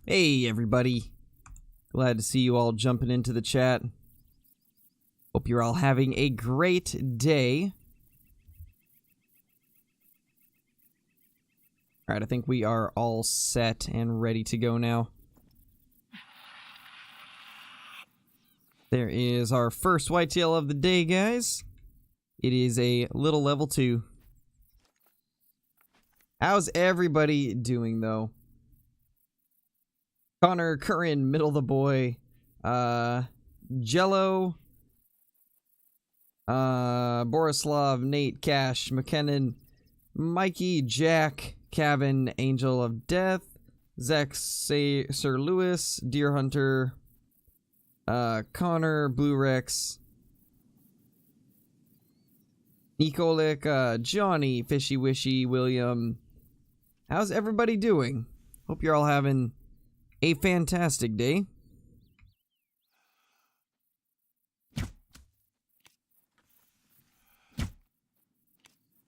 Hey everybody, glad to see you all jumping into the chat. Hope you're all having a great day. Alright, I think we are all set and ready to go now. There is our first whitetail of the day, guys. It is a little level 2. How's everybody doing, though? Connor, Curran, Middle the Boy, Jello, Borislav, Nate, Cash, McKinnon, Mikey, Jack, Kevin, Angel of Death, Zach, Sir Lewis, Deer Hunter, Connor, Blue Rex, Nikolik, Johnny, Fishy Wishy, William. How's everybody doing? Hope you're all having a fantastic day.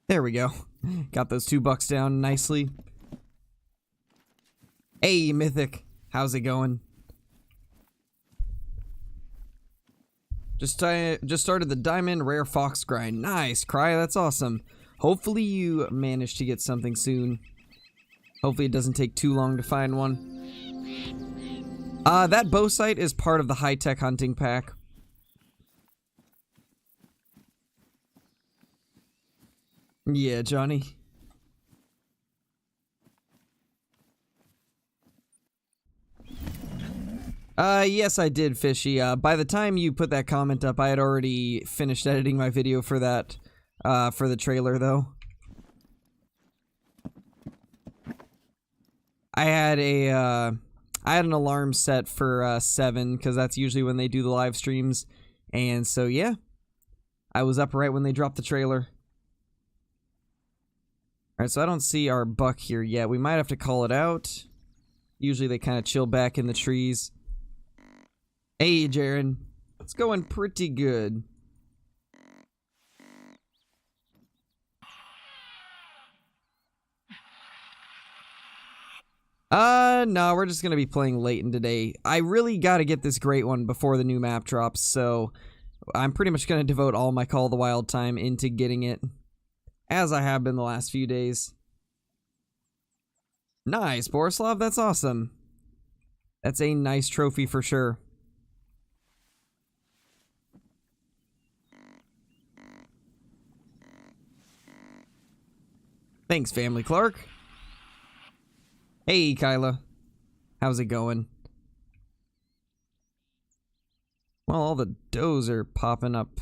There we go. Got those 2 bucks down nicely. Hey, Mythic. How's it going? Just started the Diamond Rare Fox grind. Nice, Cry. That's awesome. Hopefully you manage to get something soon. Hopefully it doesn't take too long to find one. That bow sight is part of the high-tech hunting pack. Yeah, Johnny. Yes, I did, Fishy. By the time you put that comment up, I had already finished editing my video for that, for the trailer, though. I had an alarm set for 7, because that's usually when they do the live streams. And so, yeah. I was up right when they dropped the trailer. Alright, so I don't see our buck here yet. We might have to call it out. Usually they kind of chill back in the trees. Hey, Jaren. It's going pretty good. No, we're just gonna be playing Leighton today. I really gotta get this great one before the new map drops, so I'm pretty much gonna devote all my Call of the Wild time into getting it, as I have been the last few days. Nice, Borislav, that's awesome. That's a nice trophy for sure. Thanks, Family Clark. Hey, Kyla. How's it going? Well, all the does are popping up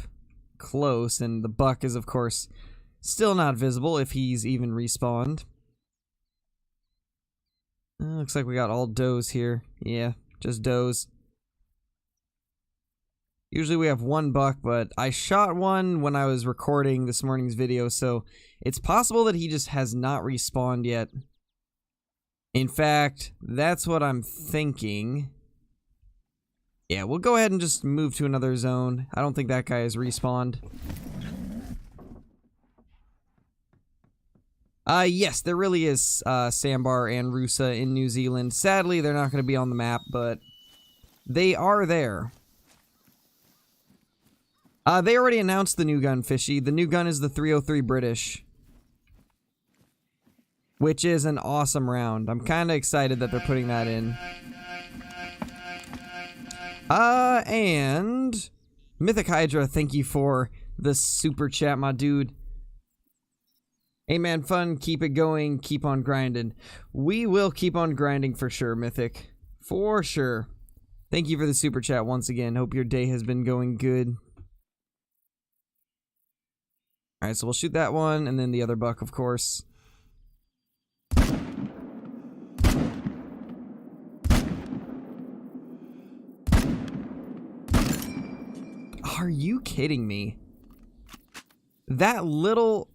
close, and the buck is, of course, still not visible if he's even respawned. Looks like we got all does here. Yeah, just does. Usually we have 1 buck, but I shot one when I was recording this morning's video, so it's possible that he just has not respawned yet. In fact, that's what I'm thinking. Yeah, we'll go ahead and just move to another zone. I don't think that guy has respawned. Yes, there really is Sandbar and Rusa in New Zealand. Sadly, they're not going to be on the map, but they are there. They already announced the new gun, Fishy. The new gun is the 303 British, which is an awesome round. I'm kind of excited that they're putting that in. And Mythic Hydra, thank you for the super chat, my dude. Hey man, fun, keep it going, keep on grinding. We will keep on grinding for sure, Mythic. For sure. Thank you for the super chat once again. Hope your day has been going good. Alright, so we'll shoot that one, and then the other buck, of course. Are you kidding me? That little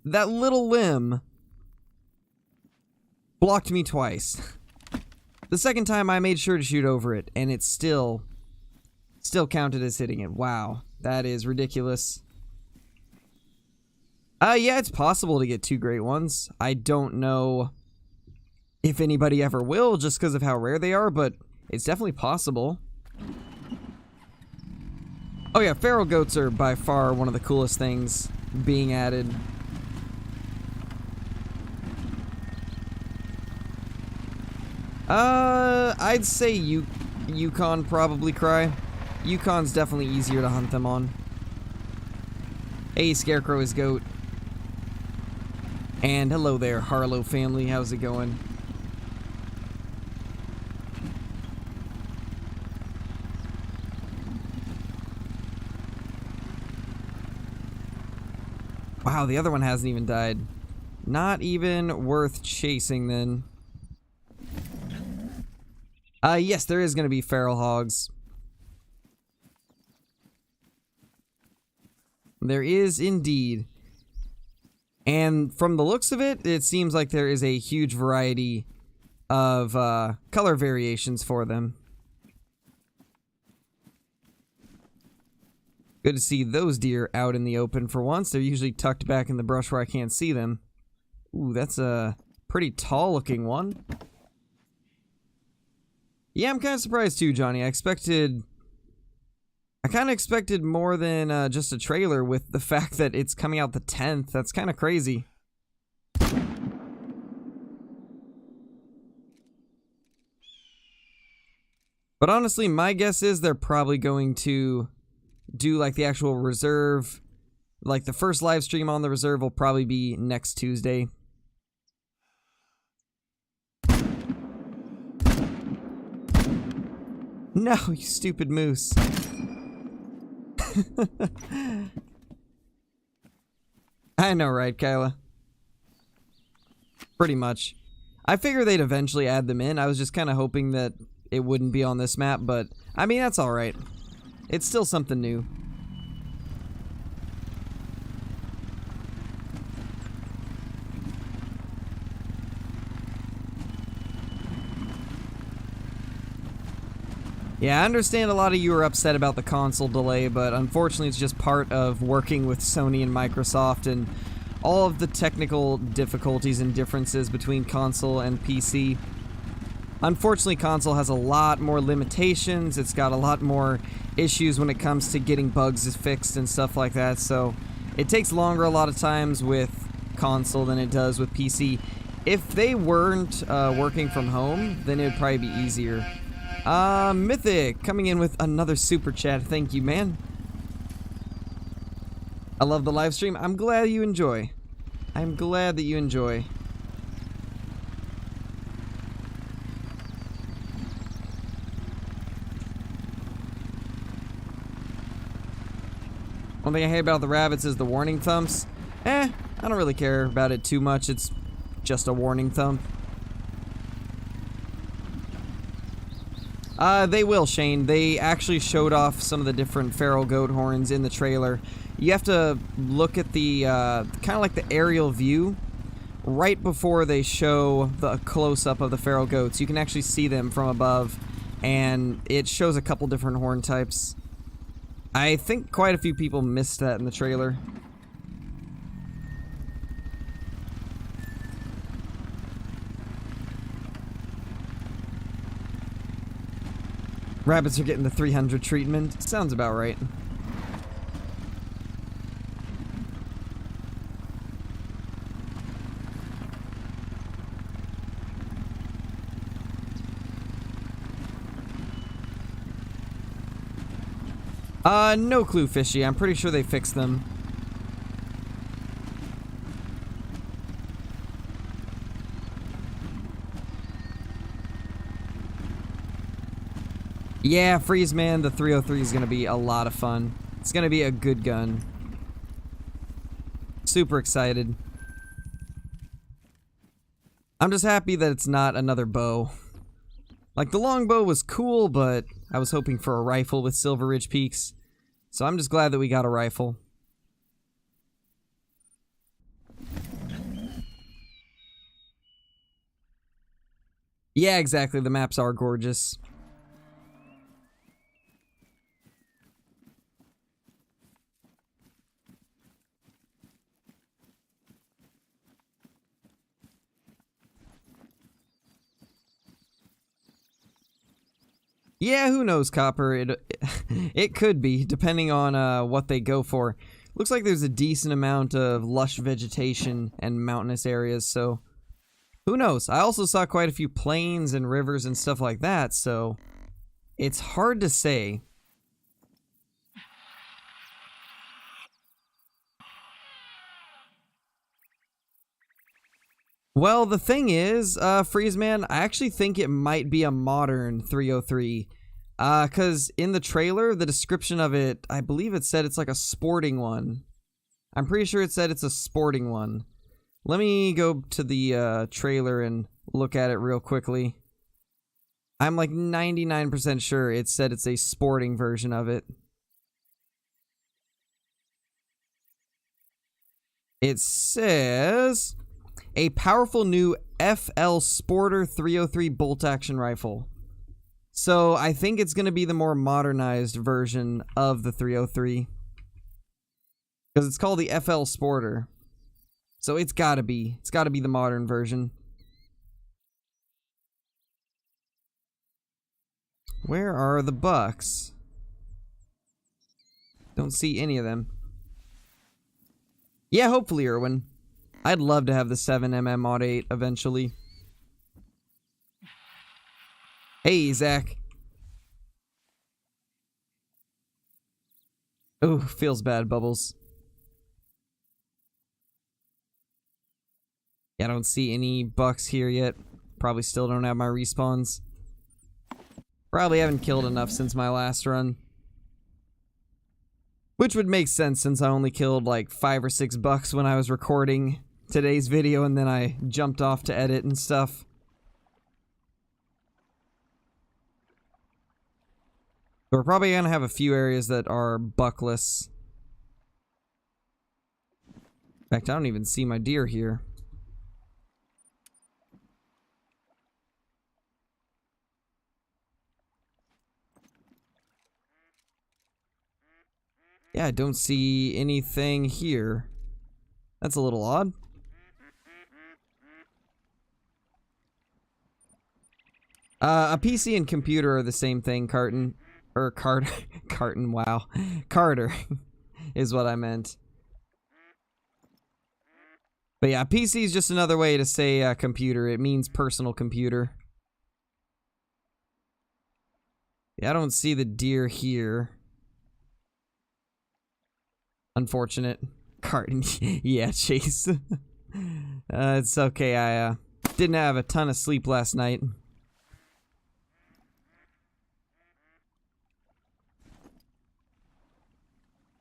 limb blocked me twice. The second time I made sure to shoot over it, and it still counted as hitting it. Wow, that is ridiculous. Yeah, it's possible to get 2 great ones. I don't know if anybody ever will, just because of how rare they are, but it's definitely possible. Oh yeah, feral goats are by far one of the coolest things being added. I'd say Yukon probably cry. Yukon's definitely easier to hunt them on. Hey, Scarecrow is goat. And hello there, Harlow family. How's it going? Wow, the other one hasn't even died. Not even worth chasing then. Yes, there is going to be feral hogs. There is indeed. And from the looks of it, it seems like there is a huge variety of color variations for them. Good to see those deer out in the open for once. They're usually tucked back in the brush where I can't see them. Ooh, that's a pretty tall looking one. Yeah, I'm kind of surprised too, Johnny. I kind of expected more than just a trailer with the fact that it's coming out the 10th. That's kind of crazy. But honestly, my guess is they're probably going to do like the actual reserve. Like the first live stream on the reserve will probably be next Tuesday. No, you stupid moose. I know, right, Kyla? Pretty much. I figured they'd eventually add them in. I was just kind of hoping that it wouldn't be on this map, but I mean, that's alright. It's still something new. Yeah, I understand a lot of you are upset about the console delay, but unfortunately it's just part of working with Sony and Microsoft and all of the technical difficulties and differences between console and PC. Unfortunately, console has a lot more limitations. It's got a lot more issues when it comes to getting bugs fixed and stuff like that, so it takes longer a lot of times with console than it does with PC. If they weren't working from home, then it would probably be easier. Mythic, coming in with another super chat. Thank you, man. I love the live stream. I'm glad you enjoy. I'm glad that you enjoy. One thing I hate about the rabbits is the warning thumps. I don't really care about it too much. It's just a warning thump. They will, Shane. They actually showed off some of the different feral goat horns in the trailer. You have to look at the, kind of like the aerial view right before they show the close-up of the feral goats. You can actually see them from above, and it shows a couple different horn types. I think quite a few people missed that in the trailer. Rabbits are getting the 300 treatment. Sounds about right. No clue, Fishy. I'm pretty sure they fixed them. Yeah, Freeze Man, the 303 is going to be a lot of fun. It's going to be a good gun. Super excited. I'm just happy that it's not another bow. Like, the longbow was cool, but I was hoping for a rifle with Silver Ridge Peaks. So I'm just glad that we got a rifle. Yeah, exactly. The maps are gorgeous. Yeah, who knows, Copper? It could be, depending on what they go for. Looks like there's a decent amount of lush vegetation and mountainous areas, so who knows? I also saw quite a few plains and rivers and stuff like that, so it's hard to say. Well, the thing is, Freezeman, I actually think it might be a modern 303. Because in the trailer, the description of it, I believe it said it's like a sporting one. I'm pretty sure it said it's a sporting one. Let me go to the trailer and look at it real quickly. I'm like 99% sure it said it's a sporting version of it. It says a powerful new FL Sporter 303 bolt-action rifle. So I think it's going to be the more modernized version of the 303. Because it's called the FL Sporter. So it's gotta be the modern version. Where are the bucks? Don't see any of them. Yeah, hopefully, Irwin. I'd love to have the 7mm Mod 8 eventually. Hey, Zach. Ooh, feels bad, Bubbles. Yeah, I don't see any bucks here yet. Probably still don't have my respawns. Probably haven't killed enough since my last run. Which would make sense since I only killed like 5 or 6 bucks when I was recording today's video and then I jumped off to edit and stuff. We're probably gonna have a few areas that are buckless. In fact, I don't even see my deer here. Yeah, I don't see anything here. That's a little odd. A PC and computer are the same thing, Carton. Or Carter. Carton, wow. Carter is what I meant. But yeah, PC is just another way to say computer. It means personal computer. Yeah, I don't see the deer here. Unfortunate. Carton. Yeah, Chase. It's okay. I didn't have a ton of sleep last night.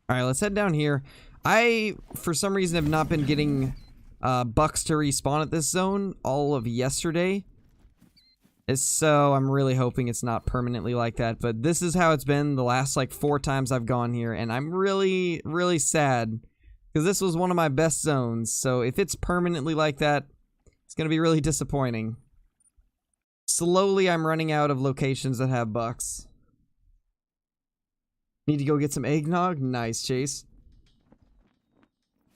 Alright, let's head down here. I, for some reason, have not been getting bucks to respawn at this zone all of yesterday. So I'm really hoping it's not permanently like that. But this is how it's been the last like 4 times I've gone here. And I'm really, really sad. Because this was one of my best zones. So if it's permanently like that, it's going to be really disappointing. Slowly I'm running out of locations that have bucks. Need to go get some eggnog? Nice, Chase.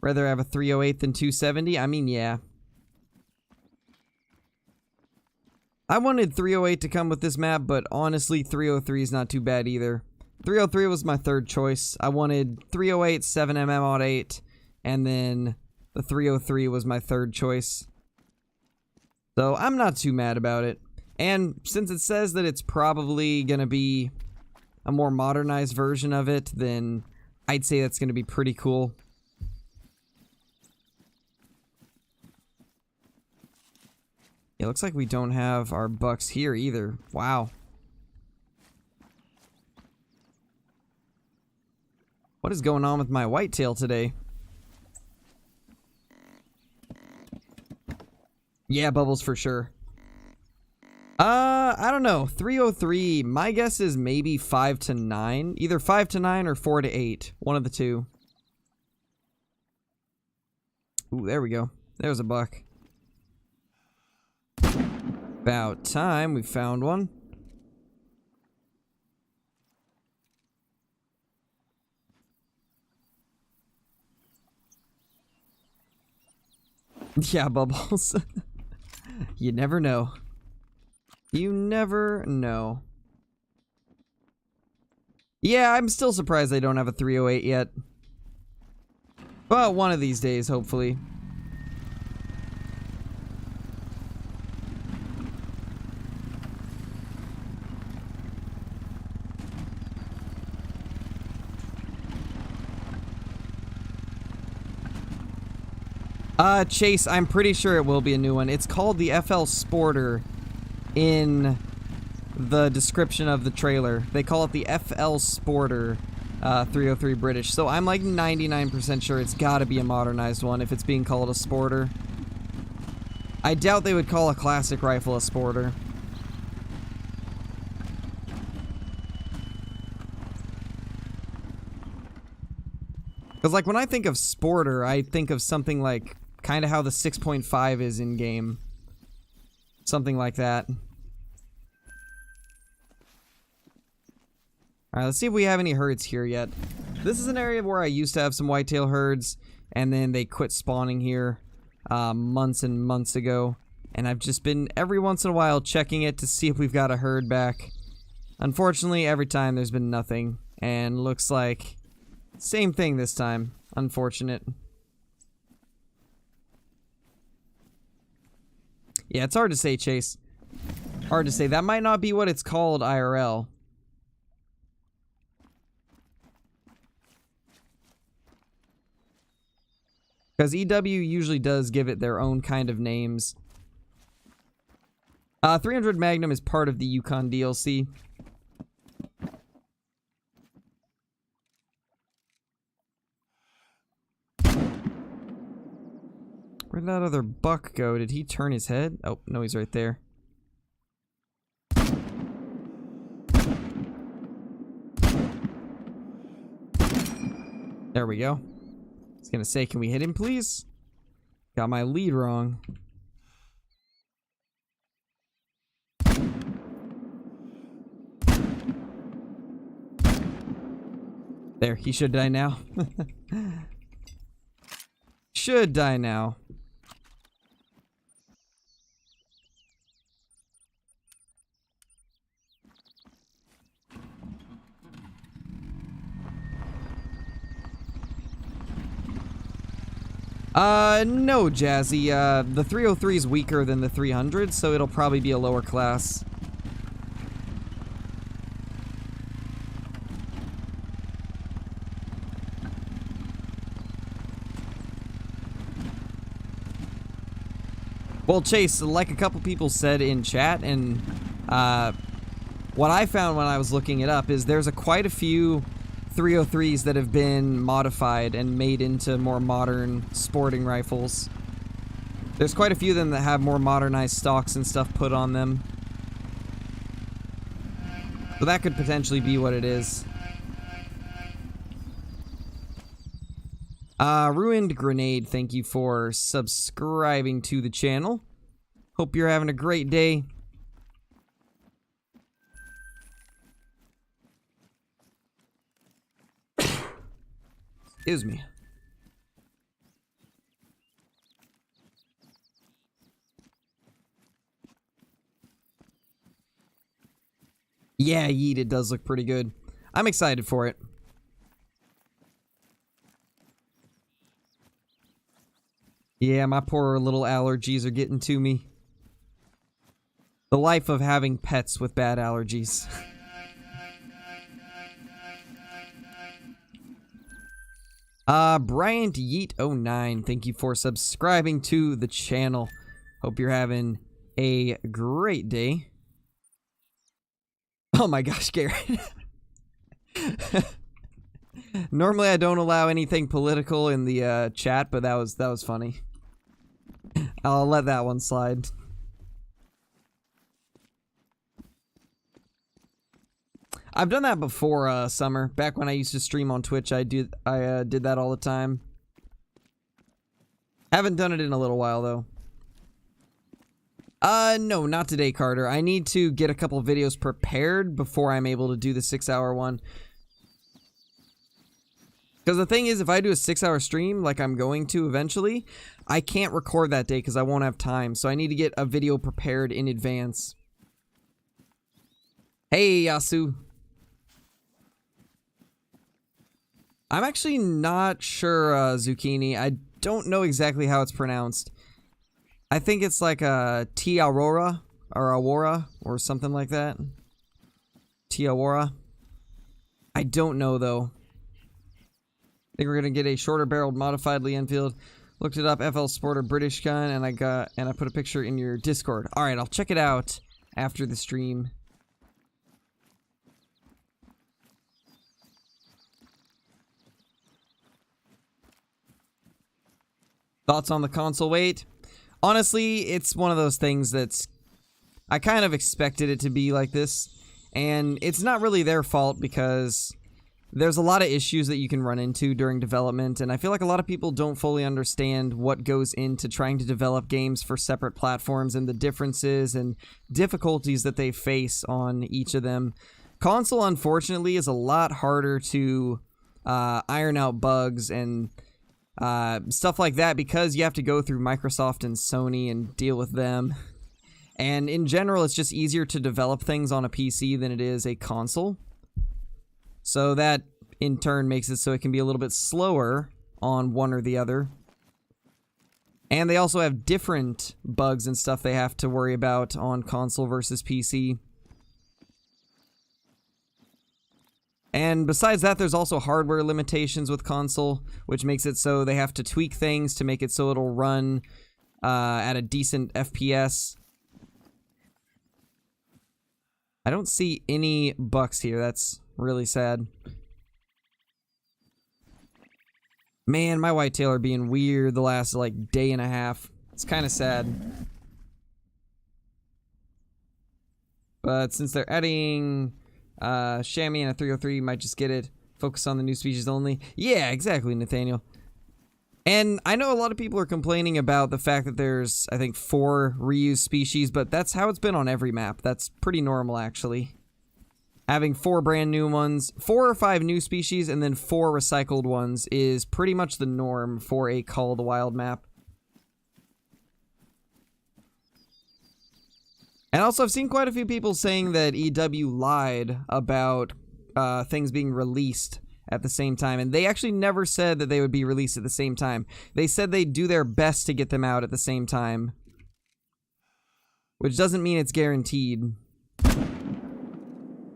Rather have a 308 than 270? I mean, yeah. I wanted 308 to come with this map, but honestly, 303 is not too bad either. 303 was my third choice. I wanted 308, 7mm Mod 8, and then the 303 was my third choice. So I'm not too mad about it. And since it says that it's probably gonna be a more modernized version of it, then I'd say that's gonna be pretty cool. It looks like we don't have our bucks here either. Wow. What is going on with my whitetail today? Yeah, Bubbles for sure. I don't know. 303, my guess is maybe 5 to 9. Either 5 to 9 or 4 to 8. One of the two. Ooh, there we go. There's a buck. About time we found one. Yeah, Bubbles. You never know. You never know. Yeah, I'm still surprised they don't have a 308 yet. But one of these days, hopefully. Chase, I'm pretty sure it will be a new one. It's called the FL Sporter in the description of the trailer. They call it the FL Sporter 303 British. So I'm like 99% sure it's gotta be a modernized one if it's being called a Sporter. I doubt they would call a classic rifle a Sporter. Because like when I think of Sporter, I think of something like kind of how the 6.5 is in game. Something like that. Alright, let's see if we have any herds here yet. This is an area where I used to have some whitetail herds, and then they quit spawning here months and months ago. And I've just been every once in a while checking it to see if we've got a herd back. Unfortunately, every time there's been nothing. And looks like same thing this time. Unfortunate. Yeah, it's hard to say, Chase. Hard to say. That might not be what it's called IRL. Because EW usually does give it their own kind of names. 300 Magnum is part of the Yukon DLC. Where'd that other buck go? Did he turn his head? Oh, no, he's right there. There we go. I was gonna say, can we hit him, please? Got my lead wrong. There, he should die now. Should die now. No, Jazzy. The 303 is weaker than the 300, so it'll probably be a lower class. Well, Chase, like a couple people said in chat, and what I found when I was looking it up is there's quite a few 303s that have been modified and made into more modern sporting rifles. There's quite a few of them that have more modernized stocks and stuff put on them. So that could potentially be what it is. Ruined Grenade, thank you for subscribing to the channel. Hope you're having a great day. Excuse me. Yeah, Yeet, it does look pretty good. I'm excited for it. Yeah, my poor little allergies are getting to me. The life of having pets with bad allergies. Bryant Yeet09, thank you for subscribing to the channel. Hope you're having a great day. Oh my gosh, Garrett. Normally I don't allow anything political in the chat, but that was funny. I'll let that one slide. I've done that before, Summer. Back when I used to stream on Twitch, I did that all the time. Haven't done it in a little while, though. No, not today, Carter. I need to get a couple videos prepared before I'm able to do the 6-hour one. Because the thing is, if I do a 6-hour stream, like I'm going to eventually, I can't record that day because I won't have time. So I need to get a video prepared in advance. Hey, Yasu. I'm actually not sure, Zucchini. I don't know exactly how it's pronounced. I think it's like a AWAROA or AWAROA or something like that. AWAROA. I don't know though. I think we're gonna get a shorter barreled modified Lee Enfield. Looked it up, FL Sporter British gun, and I put a picture in your Discord. All right, I'll check it out after the stream. Thoughts on the console weight? Honestly, it's one of those things that's... I kind of expected it to be like this, and it's not really their fault because there's a lot of issues that you can run into during development, and I feel like a lot of people don't fully understand what goes into trying to develop games for separate platforms and the differences and difficulties that they face on each of them. Console, unfortunately, is a lot harder to iron out bugs and stuff like that because you have to go through Microsoft and Sony and deal with them. And in general, it's just easier to develop things on a PC than it is a console. So that, in turn, makes it so it can be a little bit slower on one or the other. And they also have different bugs and stuff they have to worry about on console versus PC. And besides that, there's also hardware limitations with console, which makes it so they have to tweak things to make it so it'll run at a decent FPS. I don't see any bucks here. That's really sad. Man, my whitetail are being weird the last, like, day and a half. It's kind of sad. But since they're adding... Chamois and a 303, might just get it. Focus on the new species only. Yeah, exactly, Nathaniel. And I know a lot of people are complaining about the fact that there's, I think, 4 reused species, but that's how it's been on every map. That's pretty normal, actually. Having 4 brand new ones, 4 or 5 new species, and then 4 recycled ones is pretty much the norm for a Call of the Wild map. And also, I've seen quite a few people saying that EW lied about things being released at the same time. And they actually never said that they would be released at the same time. They said they'd do their best to get them out at the same time. Which doesn't mean it's guaranteed.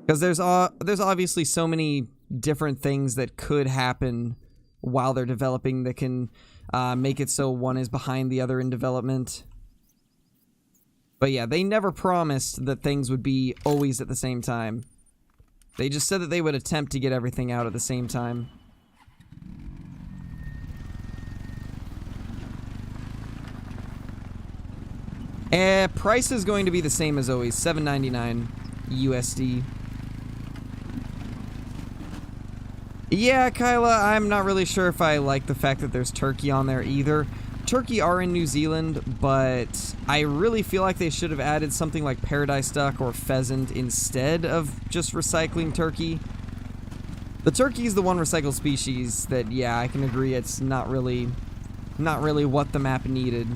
Because there's obviously so many different things that could happen while they're developing that can make it so one is behind the other in development. But yeah, they never promised that things would be always at the same time. They just said that they would attempt to get everything out at the same time. Price is going to be the same as always, $7.99 USD. Yeah, Kyla, I'm not really sure if I like the fact that there's turkey on there either. Turkey are in New Zealand, but I really feel like they should have added something like paradise duck or pheasant instead of just recycling turkey. The turkey is the one recycled species that, yeah, I can agree it's not really what the map needed.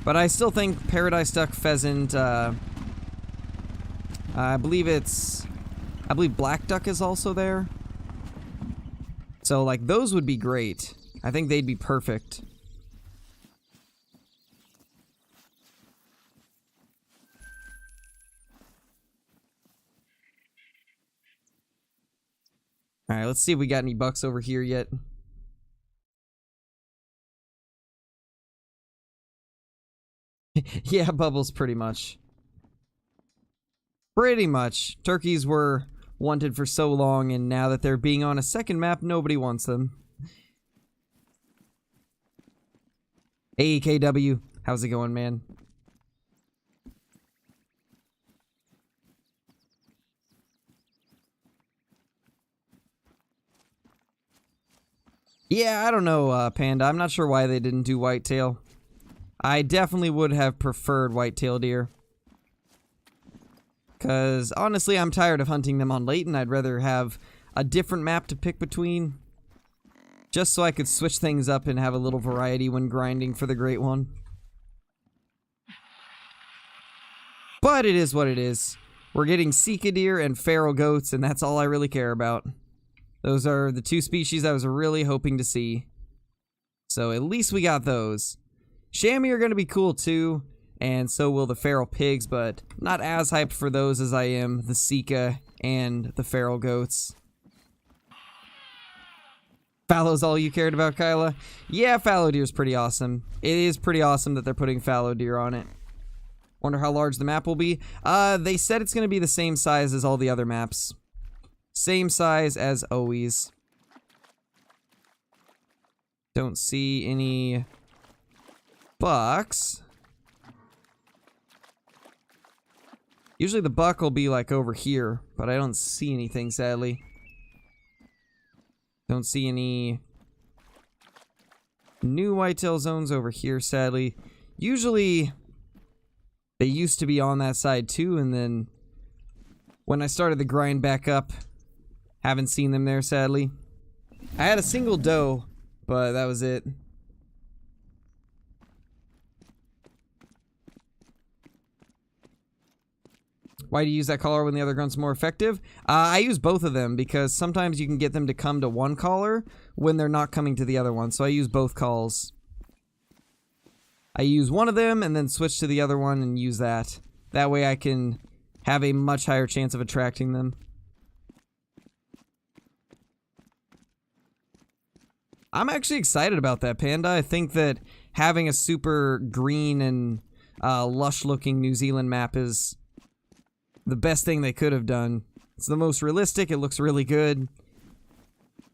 But I still think paradise duck, pheasant, I believe black duck is also there. So, like, those would be great. I think they'd be perfect. Alright, let's see if we got any bucks over here yet. Yeah, Bubbles, pretty much. Pretty much. Turkeys were wanted for so long, and now that they're being on a second map, nobody wants them. Hey, KW. How's it going, man? Yeah, I don't know, Panda. I'm not sure why they didn't do whitetail. I definitely would have preferred whitetail deer. Because, honestly, I'm tired of hunting them on Layton. I'd rather have a different map to pick between. Just so I could switch things up and have a little variety when grinding for the Great One. But it is what it is. We're getting Sika deer and feral goats, and that's all I really care about. Those are the two species I was really hoping to see. So at least we got those. Chamois are going to be cool too, and so will the feral pigs, but not as hyped for those as I am the Sika and the feral goats. Fallow's all you cared about, Kyla? Yeah, fallow deer's pretty awesome. It is pretty awesome that they're putting fallow deer on it. Wonder how large the map will be. They said it's going to be the same size as all the other maps. Same size as always. Don't see any bucks. Usually the buck will be like over here, but I don't see anything, sadly. Don't see any new whitetail zones over here, sadly. Usually they used to be on that side too, and then when I started the grind back up, haven't seen them there, sadly. I had a single doe, but that was it. Why do you use that collar when the other gun's more effective? I use both of them because sometimes you can get them to come to one collar when they're not coming to the other one, so I use both calls. I use one of them and then switch to the other one and use that. That way I can have a much higher chance of attracting them. I'm actually excited about that, Panda. I think that having a super green and lush-looking New Zealand map is the best thing they could have done. It's the most realistic. It looks really good.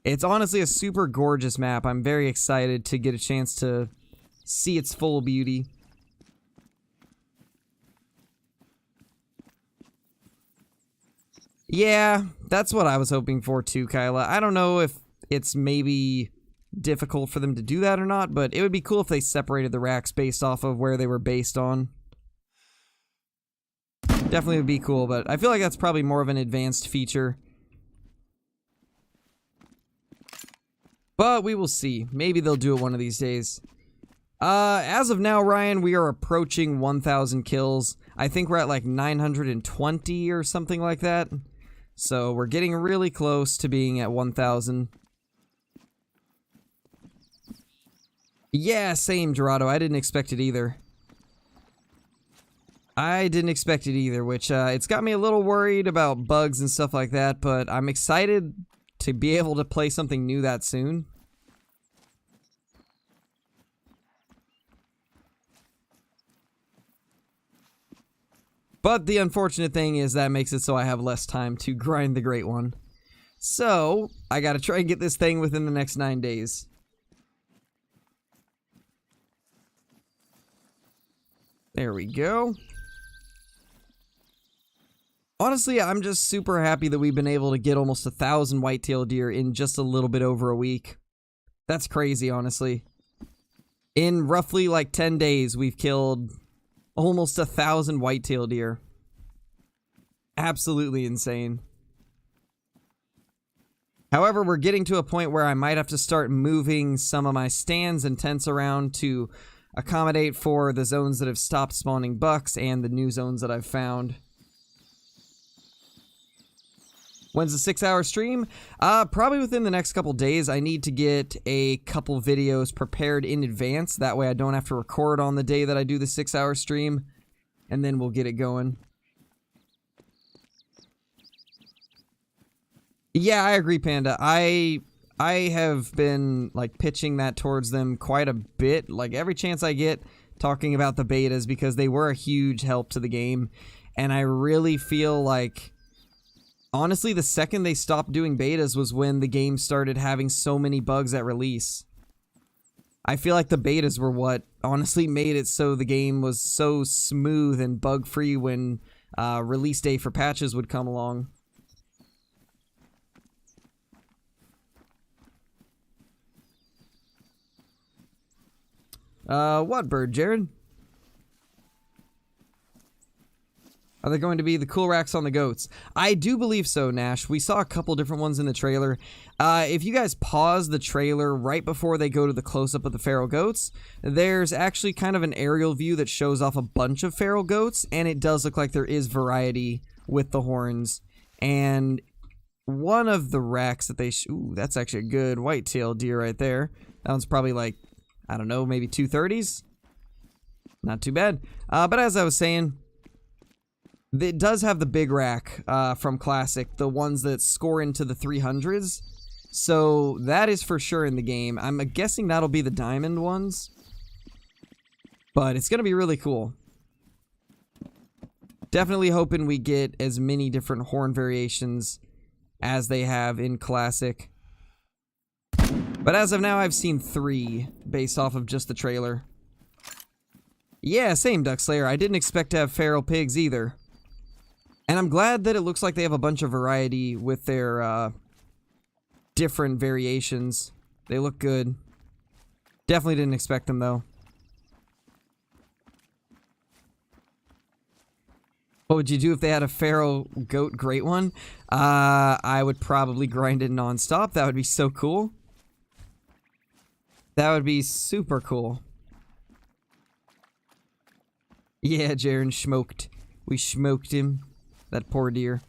It's honestly a super gorgeous map. I'm very excited to get a chance to see its full beauty. Yeah, that's what I was hoping for too, Kyla. I don't know if it's maybe difficult for them to do that or not, but it would be cool if they separated the racks based off of where they were based on. Definitely would be cool, but I feel like that's probably more of an advanced feature. But we will see. Maybe they'll do it one of these days. As of now, Ryan, we are approaching 1,000 kills. I think we're at like 920 or something like that. So we're getting really close to being at 1,000. Yeah, same, Dorado. I didn't expect it either. I didn't expect it either, which it's got me a little worried about bugs and stuff like that, but I'm excited to be able to play something new that soon. But the unfortunate thing is that makes it so I have less time to grind the Great One. So, I gotta try and get this thing within the next 9 days. There we go. Honestly, I'm just super happy that we've been able to get almost 1,000 whitetail deer in just a little bit over a week. That's crazy, honestly. In roughly like 10 days, we've killed almost 1,000 whitetail deer. Absolutely insane. However, we're getting to a point where I might have to start moving some of my stands and tents around to accommodate for the zones that have stopped spawning bucks and the new zones that I've found. When's the 6-hour stream? Probably within the next couple days. I need to get a couple videos prepared in advance. That way I don't have to record on the day that I do the 6-hour stream. And then we'll get it going. Yeah, I agree, Panda. I have been, like, pitching that towards them quite a bit. Like, every chance I get talking about the betas because they were a huge help to the game. And I really feel like, honestly, the second they stopped doing betas was when the game started having so many bugs at release. I feel like the betas were what honestly made it so the game was so smooth and bug-free when release day for patches would come along. What bird, Jared? Are they going to be the cool racks on the goats? I do believe so, Nash. We saw a couple different ones in the trailer. If you guys pause the trailer right before they go to the close-up of the feral goats, there's actually kind of an aerial view that shows off a bunch of feral goats, and it does look like there is variety with the horns. And one of the racks that they... ooh, that's actually a good whitetail deer right there. That one's probably like, I don't know, maybe 230s? Not too bad. But as I was saying, it does have the big rack from Classic, the ones that score into the 300s. So that is for sure in the game. I'm guessing that'll be the diamond ones. But it's going to be really cool. Definitely hoping we get as many different horn variations as they have in Classic. But as of now, I've seen 3 based off of just the trailer. Yeah, same, Duckslayer. I didn't expect to have feral pigs either. And I'm glad that it looks like they have a bunch of variety with their different variations. They look good. Definitely didn't expect them, though. What would you do if they had a feral goat great one? I would probably grind it nonstop. That would be so cool. That would be super cool. Yeah, Jaren smoked. We smoked him. That poor deer.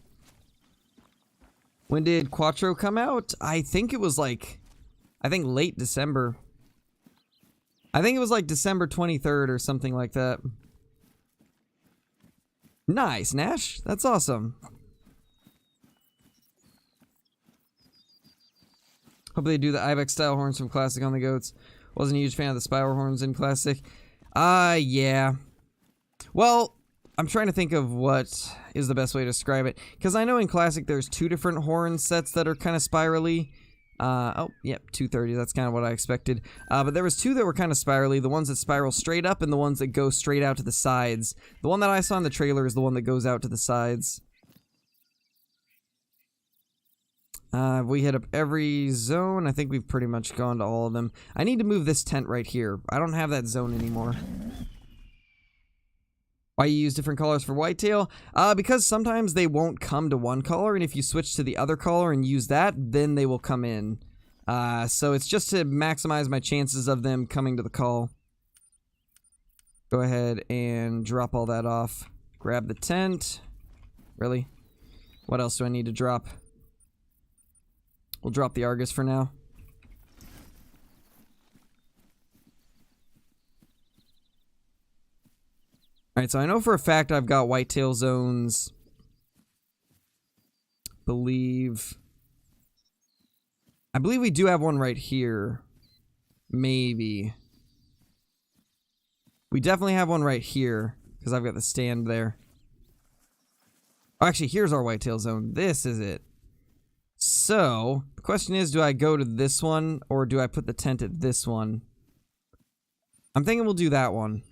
When did Quattro come out? I think it was like... I think late December. I think it was like December 23rd or something like that. Nice, Nash. That's awesome. Hope they do the Ibex style horns from Classic on the goats. Wasn't a huge fan of the spiral horns in Classic. Yeah. Well, I'm trying to think of what is the best way to describe it. Because I know in Classic there's 2 different horn sets that are kind of spirally. Oh, yep, 230. That's kind of what I expected. But there was 2 that were kind of spirally. The ones that spiral straight up and the ones that go straight out to the sides. The one that I saw in the trailer is the one that goes out to the sides. We hit up every zone. I think we've pretty much gone to all of them. I need to move this tent right here. I don't have that zone anymore. Why you use different colors for whitetail? Because sometimes they won't come to one color, and if you switch to the other color and use that, then they will come in. So it's just to maximize my chances of them coming to the call. Go ahead and drop all that off. Grab the tent. Really? What else do I need to drop? We'll drop the Argus for now. Alright, so I know for a fact I've got Whitetail Zones. I believe we do have one right here. Maybe. We definitely have one right here, because I've got the stand there. Oh, actually, here's our Whitetail Zone. This is it. So, the question is, do I go to this one, or do I put the tent at this one? I'm thinking we'll do that one.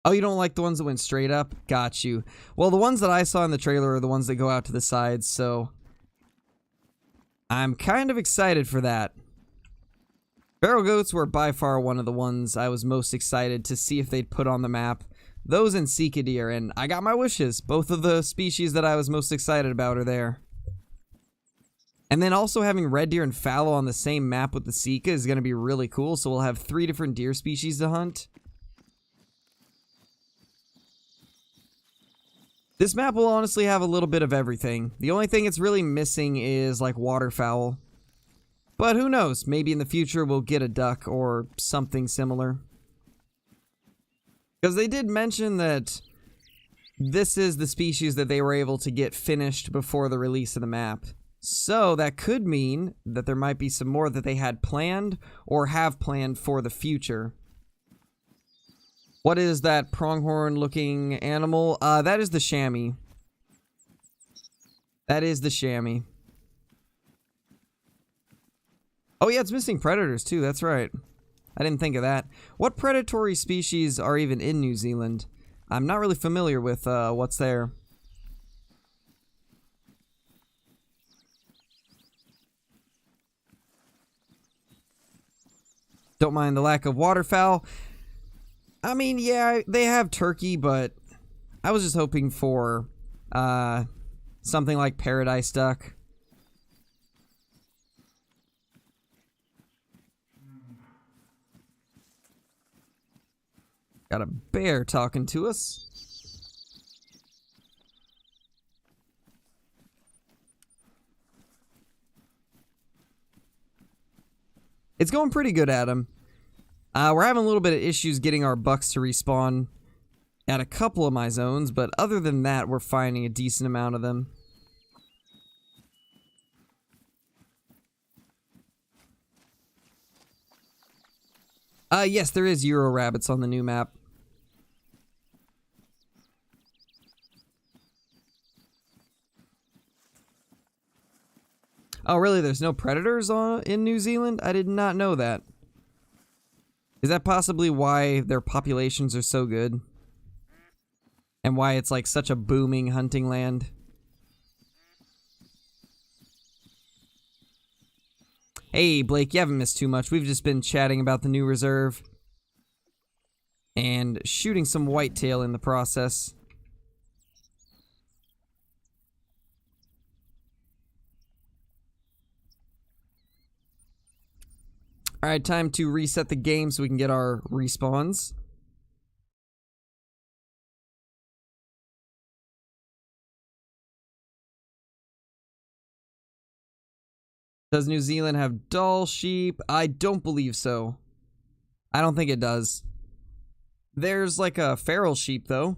Oh, you don't like the ones that went straight up? Got you. Well, the ones that I saw in the trailer are the ones that go out to the sides, so... I'm kind of excited for that. Feral goats were by far one of the ones I was most excited to see if they'd put on the map. Those and Sika deer, and I got my wishes. Both of the species that I was most excited about are there. And then also having red deer and fallow on the same map with the Sika is going to be really cool, so we'll have 3 different deer species to hunt. This map will honestly have a little bit of everything. The only thing it's really missing is, like, waterfowl. But who knows? Maybe in the future we'll get a duck or something similar. Because they did mention that this is the species that they were able to get finished before the release of the map. So that could mean that there might be some more that they had planned or have planned for the future. What is that pronghorn looking animal? That is the chamois. That is the chamois. Oh yeah, it's missing predators too, that's right. I didn't think of that. What predatory species are even in New Zealand? I'm not really familiar with what's there. Don't mind the lack of waterfowl. I mean, yeah, they have turkey, but I was just hoping for something like paradise duck. Got a bear talking to us. It's going pretty good, Adam. We're having a little bit of issues getting our bucks to respawn at a couple of my zones, but other than that, we're finding a decent amount of them. Yes, there is Euro rabbits on the new map. Oh, really? There's no predators in New Zealand? I did not know that. Is that possibly why their populations are so good? And why it's like such a booming hunting land? Hey, Blake, you haven't missed too much. We've just been chatting about the new reserve. And shooting some whitetail in the process. Alright, time to reset the game so we can get our respawns. Does New Zealand have Dall sheep? I don't believe so. I don't think it does. There's like a feral sheep though.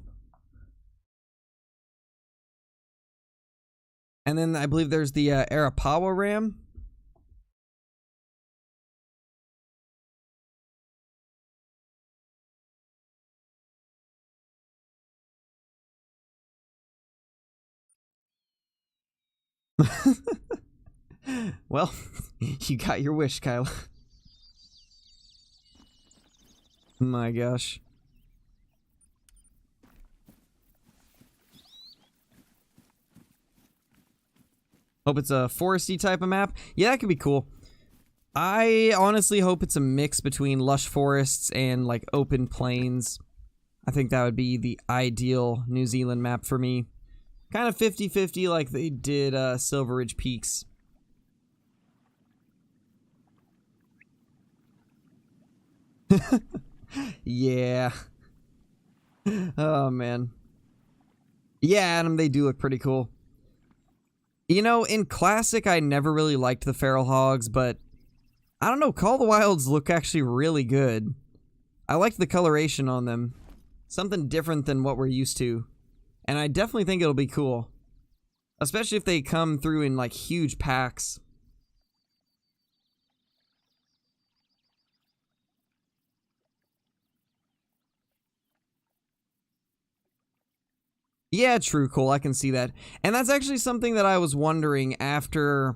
And then I believe there's the AWAROA ram. Well, you got your wish, Kyle. My gosh. Hope it's a foresty type of map. Yeah, that could be cool. I honestly hope it's a mix between lush forests and like open plains. I think that would be the ideal New Zealand map for me. Kind of 50-50 like they did Silver Ridge Peaks. Yeah. Oh, man. Yeah, Adam, they do look pretty cool. You know, in Classic, I never really liked the feral hogs, but I don't know, Call of the Wilds look actually really good. I like the coloration on them. Something different than what we're used to. And I definitely think it'll be cool. Especially if they come through in, like, huge packs. Yeah, true, Cole, I can see that. And that's actually something that I was wondering after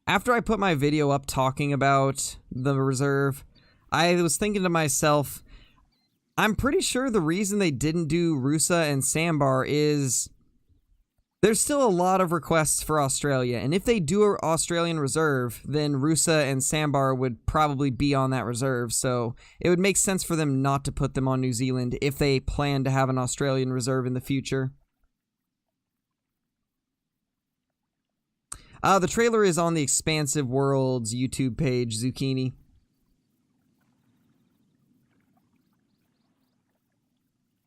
I put my video up talking about the reserve. I was thinking to myself, I'm pretty sure the reason they didn't do Rusa and Sandbar is there's still a lot of requests for Australia, and if they do an Australian reserve, then Rusa and Sandbar would probably be on that reserve, so it would make sense for them not to put them on New Zealand if they plan to have an Australian reserve in the future. The trailer is on the Expansive Worlds YouTube page, Zucchini.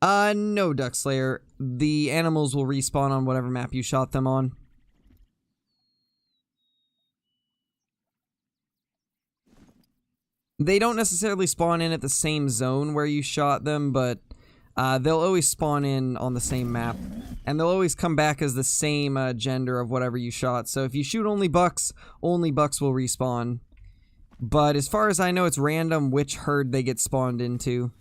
No, Duckslayer. The animals will respawn on whatever map you shot them on. They don't necessarily spawn in at the same zone where you shot them, but they'll always spawn in on the same map. And they'll always come back as the same gender of whatever you shot. So if you shoot only bucks will respawn. But as far as I know, it's random which herd they get spawned into.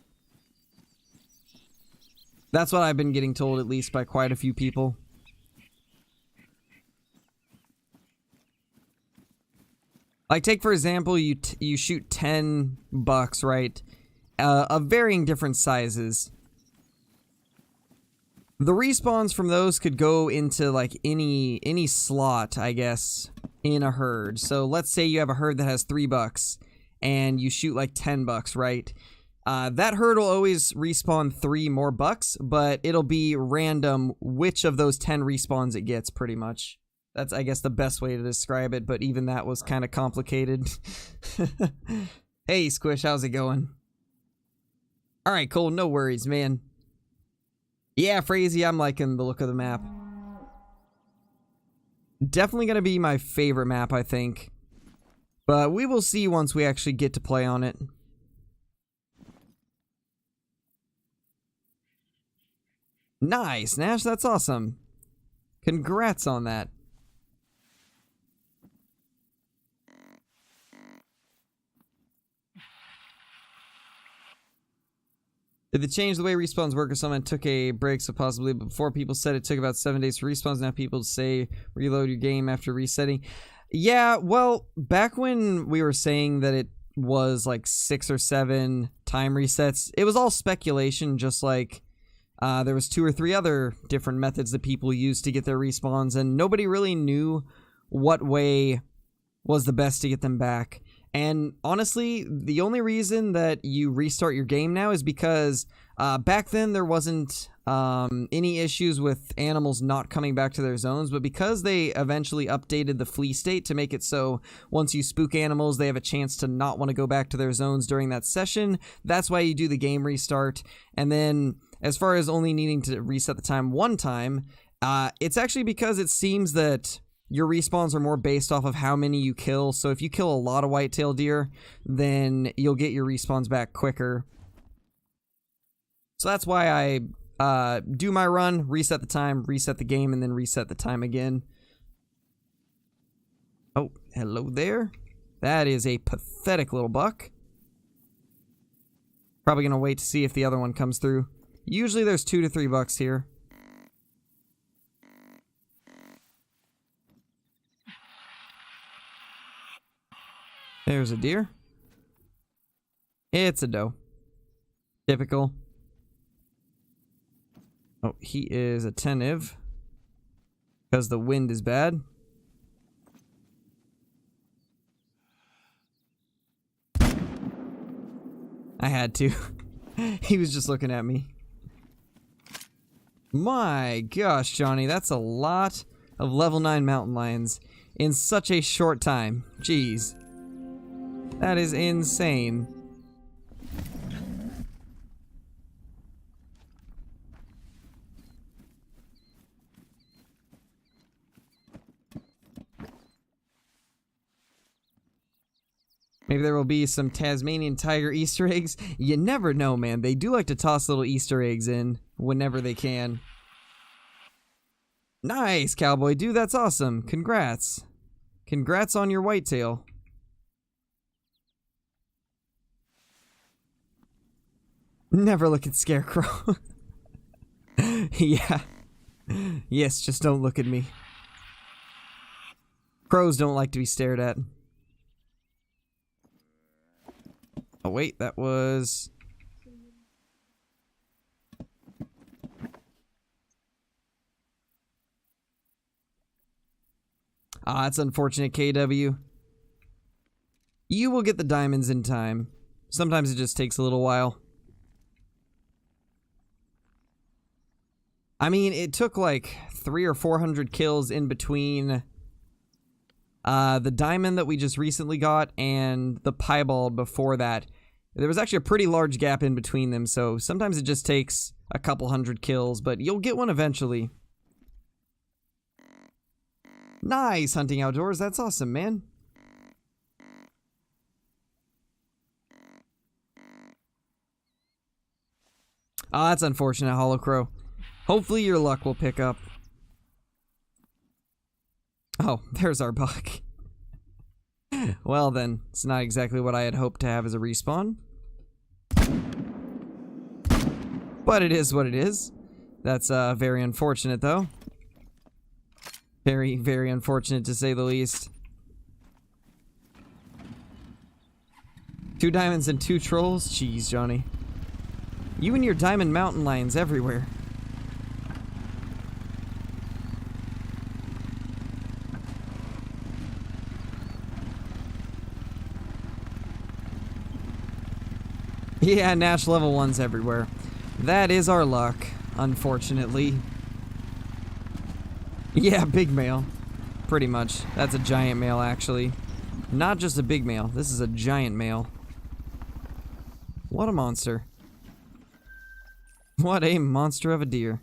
That's what I've been getting told, at least by quite a few people. Like, take for example, you shoot 10 bucks, right? Of varying different sizes. The respawns from those could go into like any slot, I guess, in a herd. So let's say you have a herd that has 3 bucks, and you shoot like 10 bucks, right? That herd will always respawn 3 more bucks, but it'll be random which of those 10 respawns it gets, pretty much. That's, I guess, the best way to describe it, but even that was kind of complicated. Hey, Squish, how's it going? Alright, cool. No worries, man. Yeah, Frazee, I'm liking the look of the map. Definitely gonna be my favorite map, I think. But we will see once we actually get to play on it. Nice, Nash, that's awesome. Congrats on that. Did they change the way respawns work, or someone took a break? So possibly before people said it took about 7 days to respawns. Now people say reload your game after resetting. Yeah, well, back when we were saying that it was like 6 or 7 time resets, it was all speculation, just like there was 2 or 3 other different methods that people used to get their respawns, and nobody really knew what way was the best to get them back. And honestly, the only reason that you restart your game now is because back then there wasn't any issues with animals not coming back to their zones, but because they eventually updated the flee state to make it so once you spook animals, they have a chance to not want to go back to their zones during that session. That's why you do the game restart. And then as far as only needing to reset the time one time, it's actually because it seems that your respawns are more based off of how many you kill. So if you kill a lot of whitetail deer, then you'll get your respawns back quicker. So that's why I do my run, reset the time, reset the game, and then reset the time again. Oh, hello there. That is a pathetic little buck. Probably gonna wait to see if the other one comes through. Usually there's 2 to 3 bucks here. There's a deer. It's a doe. Typical. Oh, he is attentive because the wind is bad. I had to. He was just looking at me. My gosh, Johnny, that's a lot of level 9 mountain lions in such a short time. Jeez. That is insane. Maybe there will be some Tasmanian tiger Easter eggs. You never know, man. They do like to toss little Easter eggs in whenever they can. Nice, cowboy. Dude, that's awesome. Congrats. Congrats on your whitetail. Never look at Scarecrow. Yeah. Yes, just don't look at me. Crows don't like to be stared at. Oh wait, that was... Ah, that's unfortunate, KW. You will get the diamonds in time. Sometimes it just takes a little while. I mean, it took like 300 or 400 kills in between the diamond that we just recently got and the piebald before that. There was actually a pretty large gap in between them, so sometimes it just takes a couple hundred kills, but you'll get one eventually. Nice hunting outdoors, that's awesome, man. Ah, that's unfortunate, Hollow Crow. Hopefully your luck will pick up. Oh, there's our buck. Well then, it's not exactly what I had hoped to have as a respawn. But it is what it is. That's very unfortunate though. Very, very unfortunate to say the least. 2 diamonds and 2 trolls? Jeez, Johnny. You and your diamond mountain lions everywhere. Yeah, Nash level 1's everywhere. That is our luck, unfortunately. Yeah, big male. Pretty much. That's a giant male, actually. Not just a big male. This is a giant male. What a monster. What a monster of a deer.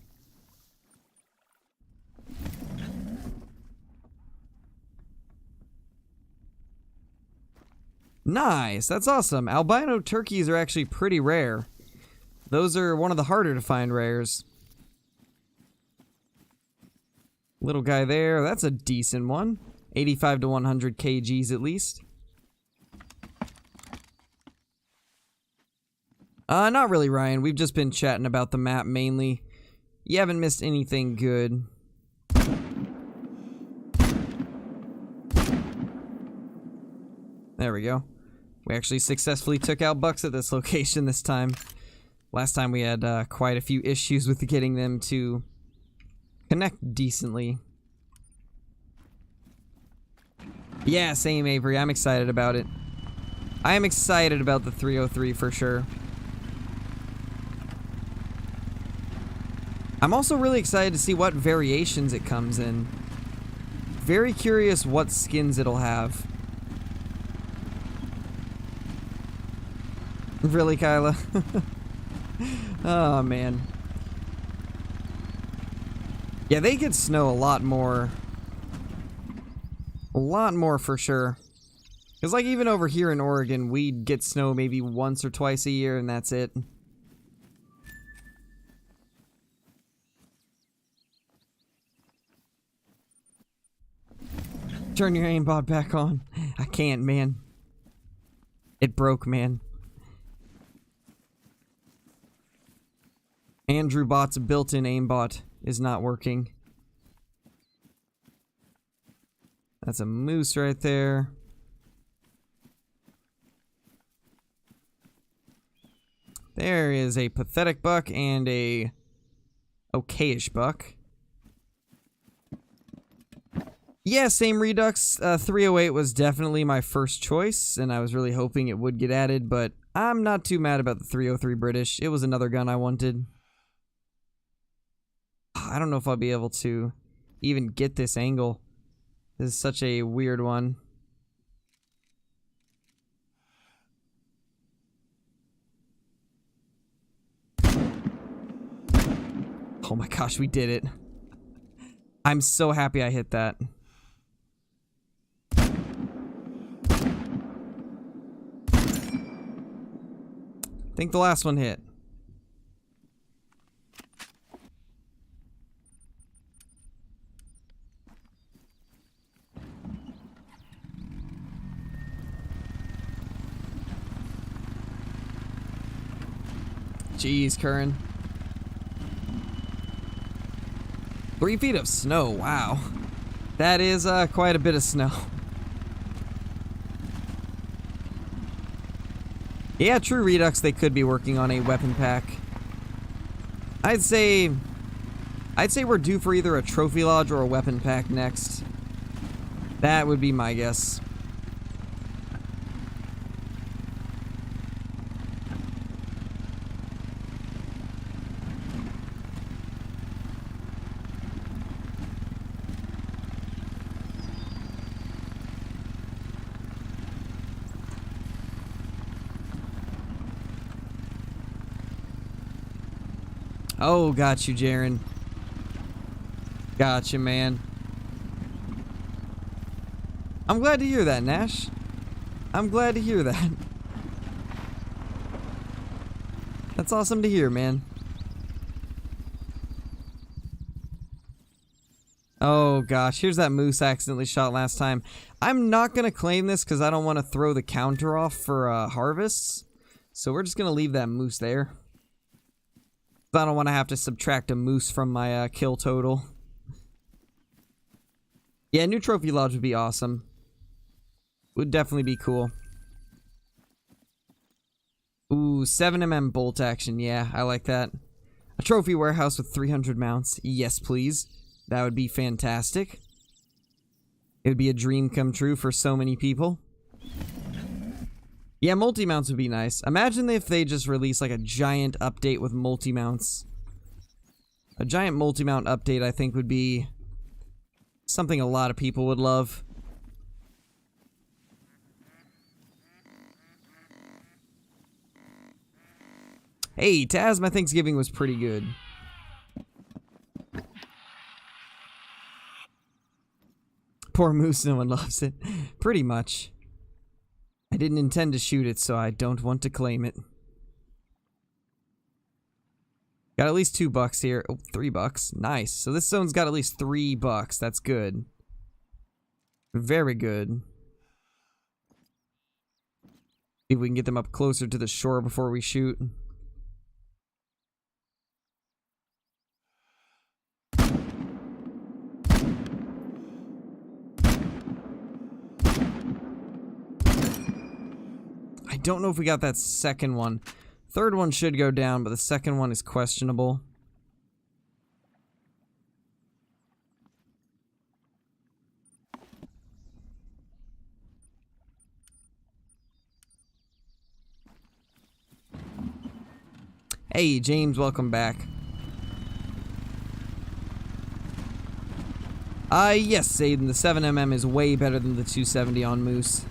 Nice, that's awesome. Albino turkeys are actually pretty rare. Those are one of the harder to find rares. Little guy there, that's a decent one. 85 to 100 kgs at least. Not really, Ryan. We've just been chatting about the map mainly. You haven't missed anything good. There we go. We actually successfully took out bucks at this location this time. Last time we had quite a few issues with getting them to connect decently. Yeah, same, Avery. I'm excited about it. I am excited about the 303 for sure. I'm also really excited to see what variations it comes in. Very curious what skins it'll have. Really, Kyla? Oh, man. Yeah, they get snow a lot more. A lot more for sure. Because, like, even over here in Oregon, we get snow maybe once or twice a year, and that's it. Turn your aimbot back on. I can't, man. It broke, man. Andrew Bot's built-in aimbot is not working. That's a moose right there. There is a pathetic buck and a okayish buck. Yeah, same Redux. 308 was definitely my first choice, and I was really hoping it would get added, but I'm not too mad about the 303 British. It was another gun I wanted. I don't know if I'll be able to even get this angle. This is such a weird one. Oh my gosh, we did it. I'm so happy I hit that. I think the last one hit. Jeez, Curran. 3 feet of snow, wow. That is quite a bit of snow. Yeah, true Redux, they could be working on a weapon pack. I'd say we're due for either a trophy lodge or a weapon pack next. That would be my guess. Oh, got you, Jaren. Gotcha, man. I'm glad to hear that, Nash. I'm glad to hear that. That's awesome to hear, man. Oh, gosh. Here's that moose I accidentally shot last time. I'm not going to claim this because I don't want to throw the counter off for harvests. So we're just going to leave that moose there. I don't want to have to subtract a moose from my kill total. Yeah, new trophy lodge would be awesome. Would definitely be cool. Ooh, 7mm bolt action. Yeah, I like that. A trophy warehouse with 300 mounts. Yes, please. That would be fantastic. It would be a dream come true for so many people. Yeah, multi-mounts would be nice. Imagine if they just released like a giant update with multi-mounts. A giant multi-mount update, I think, would be something a lot of people would love. Hey, Taz, my Thanksgiving was pretty good. Poor moose, no one loves it. Pretty much. I didn't intend to shoot it, so I don't want to claim it. Got at least $2 here. Oh, $3. Nice. So this zone's got at least $3. That's good. Very good. See if we can get them up closer to the shore before we shoot. I don't know if we got that second one. Third one should go down, but the second one is questionable. Hey, James, welcome back. Yes, Aiden, the 7mm is way better than the 270 on moose.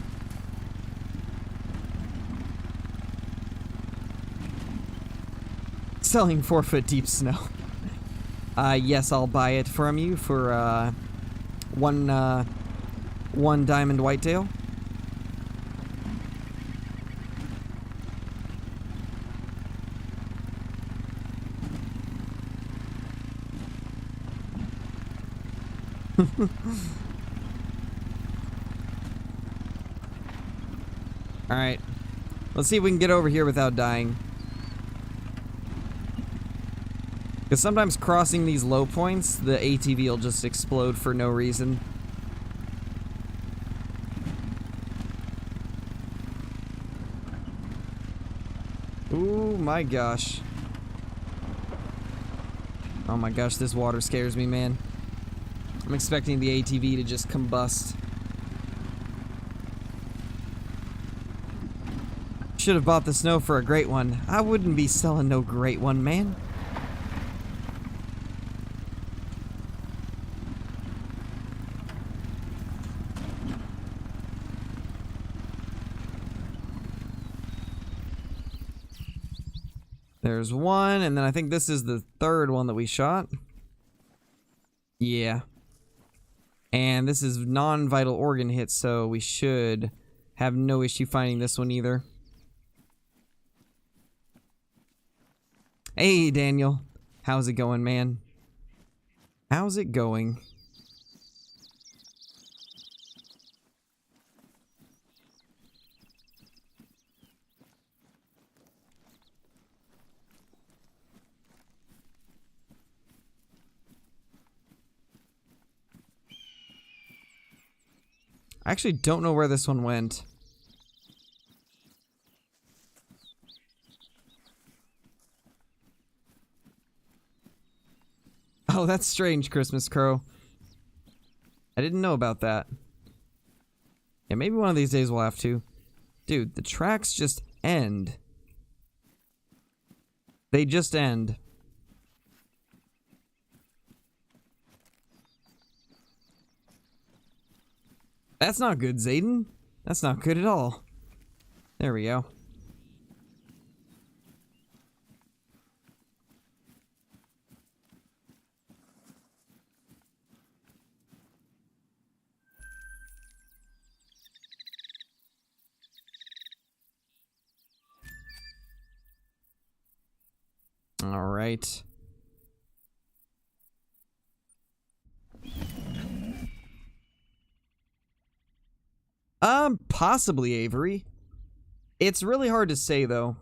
Selling 4-foot deep snow. Yes, I'll buy it from you for, one diamond whitetail. Alright. Let's see if we can get over here without dying. Because sometimes crossing these low points, the ATV will just explode for no reason. Ooh, my gosh. Oh my gosh, this water scares me, man. I'm expecting the ATV to just combust. Should have bought the snow for a great one. I wouldn't be selling no great one, man. There's one, and then I think this is the third one that we shot. Yeah. And this is non-vital organ hit, so we should have no issue finding this one either. Hey, Daniel. How's it going, man? How's it going? I actually don't know where this one went. Oh, that's strange, Christmas Crow. I didn't know about that. Yeah, maybe one of these days we'll have to. Dude, the tracks just end. They just end. That's not good, Zayden. That's not good at all. There we go. All right. Possibly Avery. It's really hard to say, though.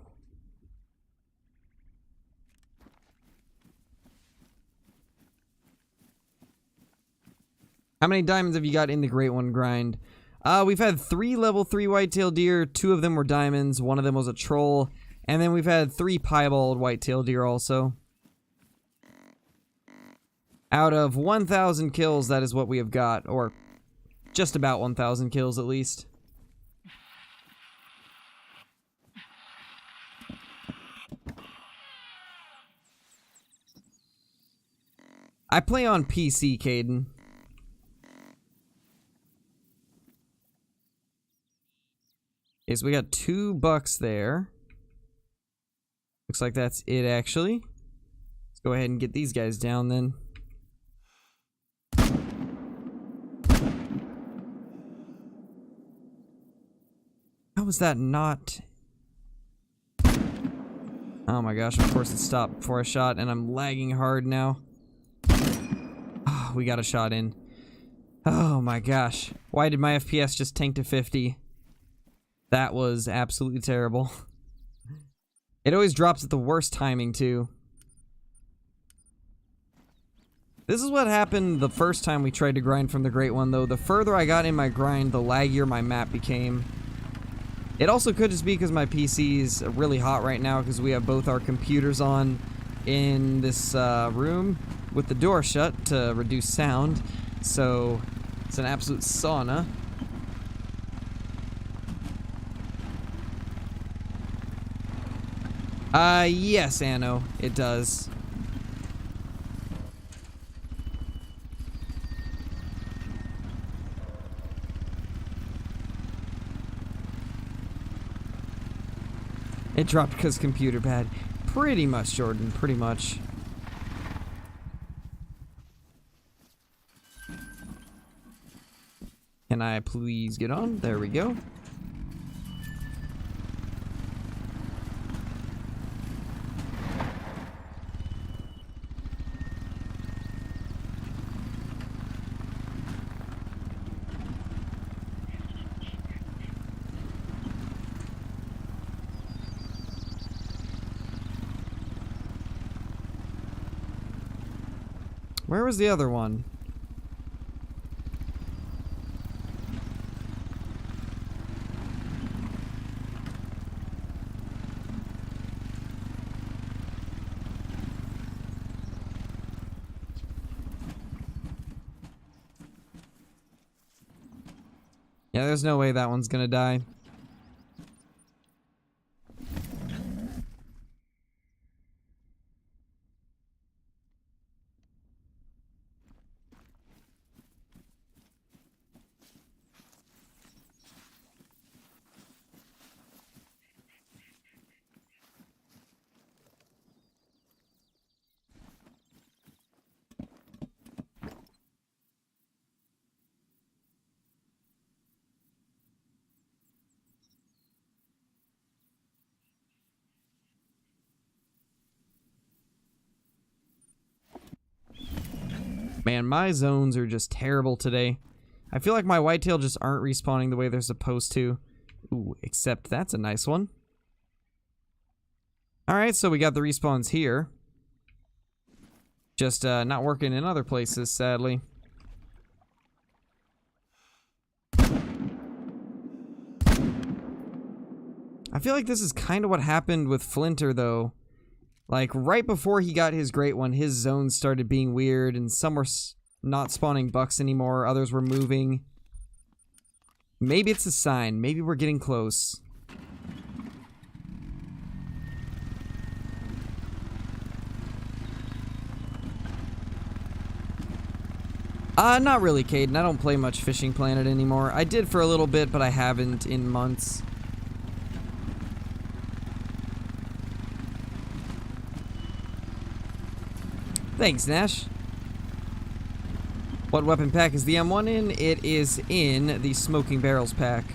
How many diamonds have you got in the Great One grind? We've had 3 level 3 whitetail deer. 2 of them were diamonds. 1 of them was a troll. And then we've had 3 piebald whitetail deer also. Out of 1,000 kills, that is what we have got. Or just about 1,000 kills, at least. I play on PC, Caden. Okay, so we got $2 there. Looks like that's it, actually. Let's go ahead and get these guys down then. How was that not... Oh my gosh, of course it stopped before I shot, and I'm lagging hard now. Oh, we got a shot in. Oh my gosh. Why did my FPS just tank to 50? That was absolutely terrible. It always drops at the worst timing, too. This is what happened the first time we tried to grind from the Great One, though. The further I got in my grind, the laggier my map became. It also could just be because my PC's really hot right now because we have both our computers on in this room with the door shut to reduce sound. So it's an absolute sauna. Yes, Anno, it does. It dropped because computer bad. Pretty much, Jordan, pretty much. Can I please get on? There we go. Where was the other one? Yeah, there's no way that one's gonna die. Man, my zones are just terrible today. I feel like my whitetail just aren't respawning the way they're supposed to. Ooh, except that's a nice one. Alright, so we got the respawns here. Just not working in other places, sadly. I feel like this is kind of what happened with Flinter, though. Like, right before he got his Great One, his zones started being weird, and some were not spawning bucks anymore, others were moving. Maybe it's a sign. Maybe we're getting close. Not really, Caden. I don't play much Fishing Planet anymore. I did for a little bit, but I haven't in months. Thanks, Nash. What weapon pack is the M1 in? It is in the Smoking Barrels pack.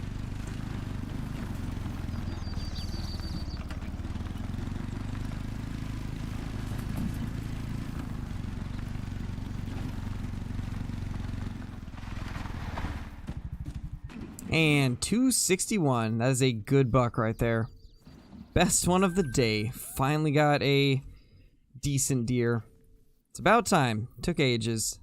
And 261. That is a good buck right there. Best one of the day. Finally got a decent deer. It's about time. Took ages.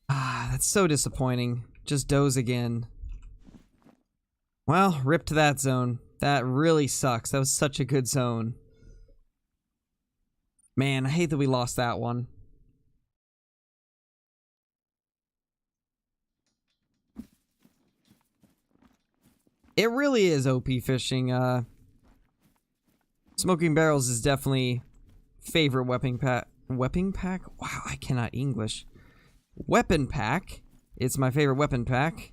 Ah, that's so disappointing. Just does again. Well, rip to that zone. That really sucks. That was such a good zone. Man, I hate that we lost that one. It really is OP fishing. Smoking Barrels is definitely favorite weapon pack. Weapon pack? Wow, I cannot English. Weapon pack It's my favorite weapon pack.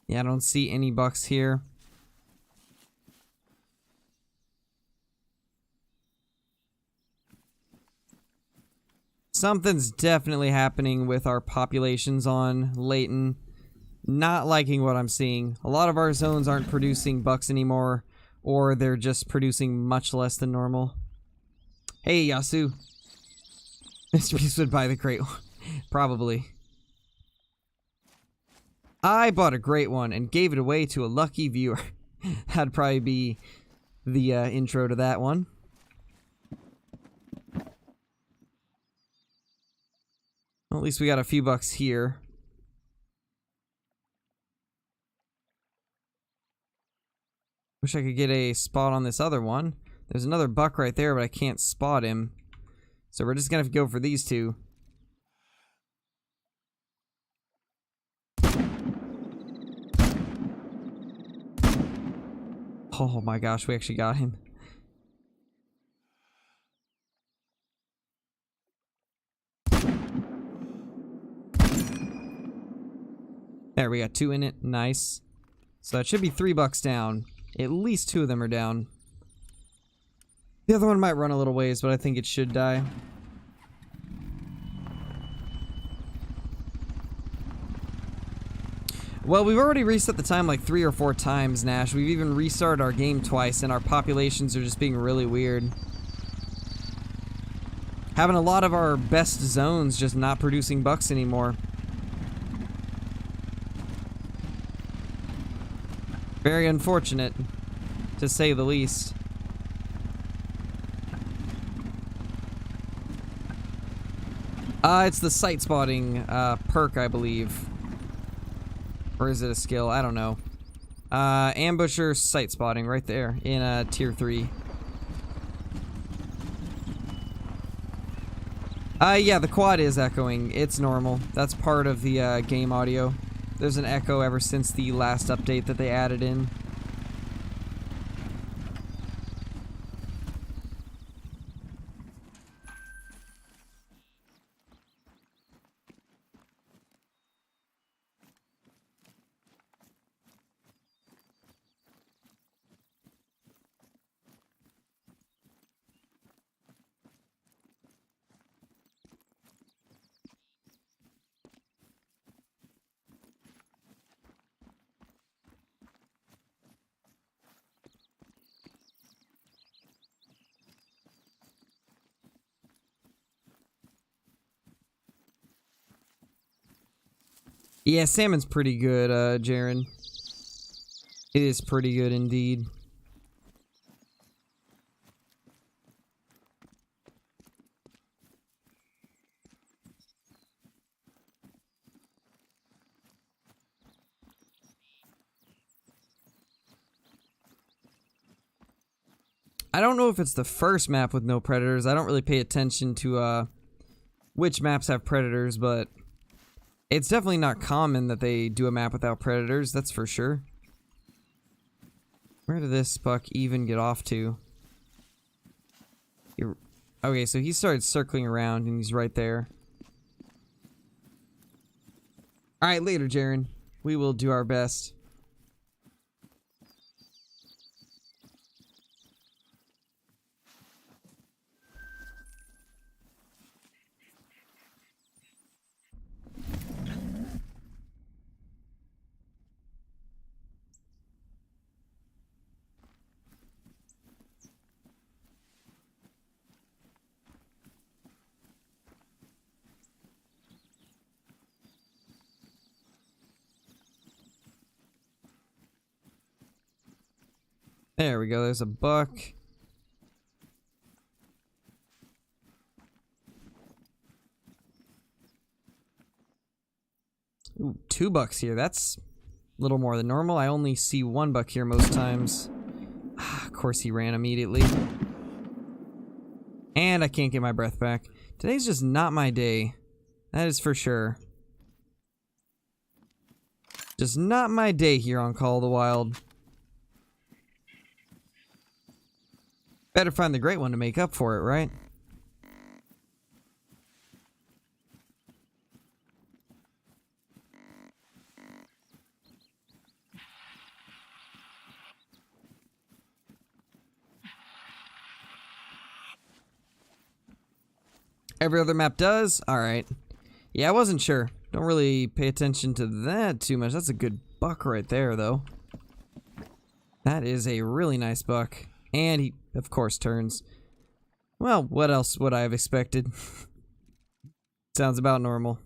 Yeah, I don't see any bucks here. Something's definitely happening with our populations on Layton. Not liking what I'm seeing. A lot of our zones aren't producing bucks anymore, or they're just producing much less than normal. Hey, Yasu. Mr. Beast would buy the great one. Probably. I bought a great one and gave it away to a lucky viewer. That'd probably be the intro to that one. Well, at least we got a few bucks here. Wish I could get a spot on this other one. There's another buck right there, but I can't spot him. So we're just gonna have to go for these two. Oh my gosh, we actually got him. There, we got two in it. Nice. So it should be 3 bucks down. At least 2 of them are down. The other one might run a little ways, but I think it should die. Well, we've already reset the time like 3 or 4 times, Nash. We've even restarted our game twice, and our populations are just being really weird. Having a lot of our best zones just not producing bucks anymore. Very unfortunate, to say the least. It's the sight spotting perk, I believe. Or is it a skill? I don't know. Ambusher sight spotting right there in tier 3. Yeah, the quad is echoing. It's normal. That's part of the game audio. There's an echo ever since the last update that they added in. Yeah, salmon's pretty good, Jaren. It is pretty good indeed. I don't know if it's the first map with no predators. I don't really pay attention to which maps have predators, but it's definitely not common that they do a map without predators, that's for sure. Where did this buck even get off to? Okay, so he started circling around and he's right there. Alright, later, Jaren. We will do our best. There we go, there's a buck. Ooh, 2 bucks here, that's a little more than normal. I only see 1 buck here most times. Of course he ran immediately. And I can't get my breath back. Today's just not my day. That is for sure. Just not my day here on Call of the Wild. Better find the great one to make up for it, right? Every other map does? Alright. Yeah, I wasn't sure. Don't really pay attention to that too much. That's a good buck right there, though. That is a really nice buck. And he, of course, turns. Well, what else would I have expected? Sounds about normal.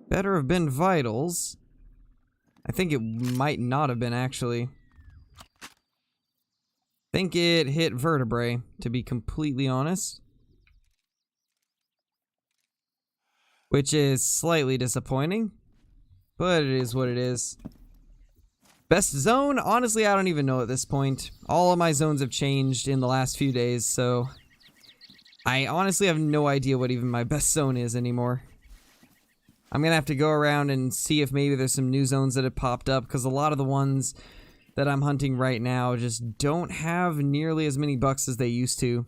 Better have been vitals. I think it might not have been, actually. I think it hit vertebrae, to be completely honest. Which is slightly disappointing. But it is what it is. Best zone? Honestly, I don't even know at this point. All of my zones have changed in the last few days, so... I honestly have no idea what even my best zone is anymore. I'm gonna have to go around and see if maybe there's some new zones that have popped up, because a lot of the ones that I'm hunting right now just don't have nearly as many bucks as they used to.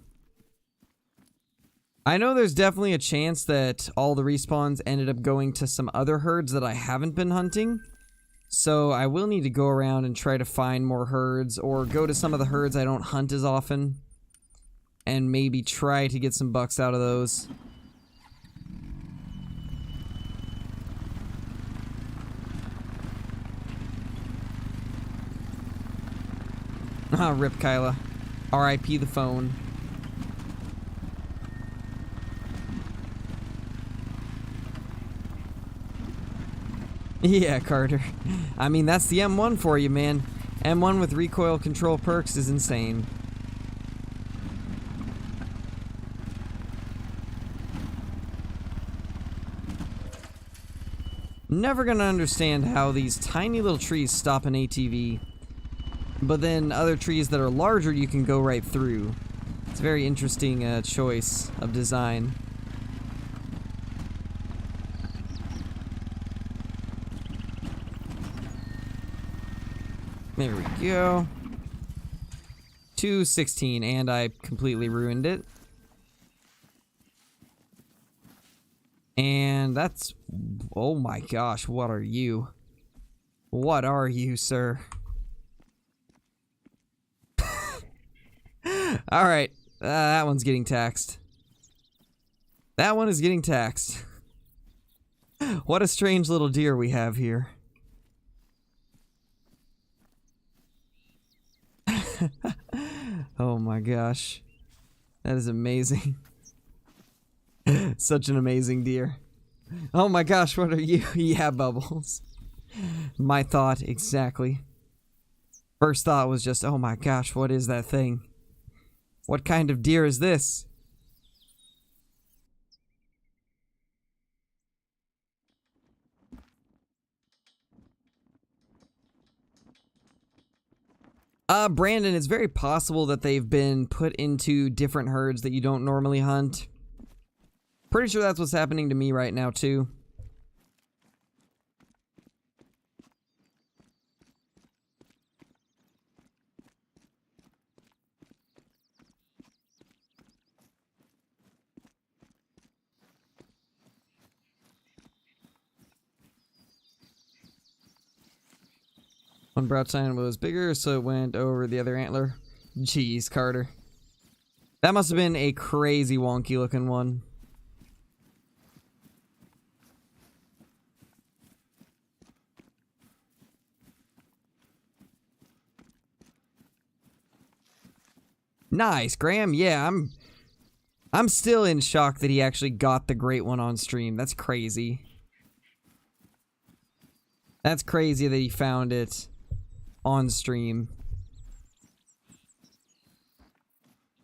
I know there's definitely a chance that all the respawns ended up going to some other herds that I haven't been hunting, so I will need to go around and try to find more herds, or go to some of the herds I don't hunt as often, and maybe try to get some bucks out of those. Ah, rip Kyla. R.I.P. the phone. Yeah, Carter. I mean, that's the M1 for you, man. M1 with recoil control perks is insane. Never gonna understand how these tiny little trees stop an ATV. But then other trees that are larger you can go right through. It's a very interesting choice of design. There we go. 216, and I completely ruined it. And that's... oh my gosh, what are you? What are you, sir? Alright, that one's getting taxed. That one is getting taxed. What a strange little deer we have here. Oh my gosh. That is amazing. Such an amazing deer. Oh my gosh, what are you? Yeah, Bubbles. My thought, exactly. First thought was just, oh my gosh, what is that thing? What kind of deer is this? Brandon, it's very possible that they've been put into different herds that you don't normally hunt. Pretty sure that's what's happening to me right now, too. One brow tine was bigger, so it went over the other antler. Jeez, Carter. That must have been a crazy wonky looking one. Nice, Graham. Yeah, I'm still in shock that he actually got the great one on stream. That's crazy. That's crazy that he found it on stream.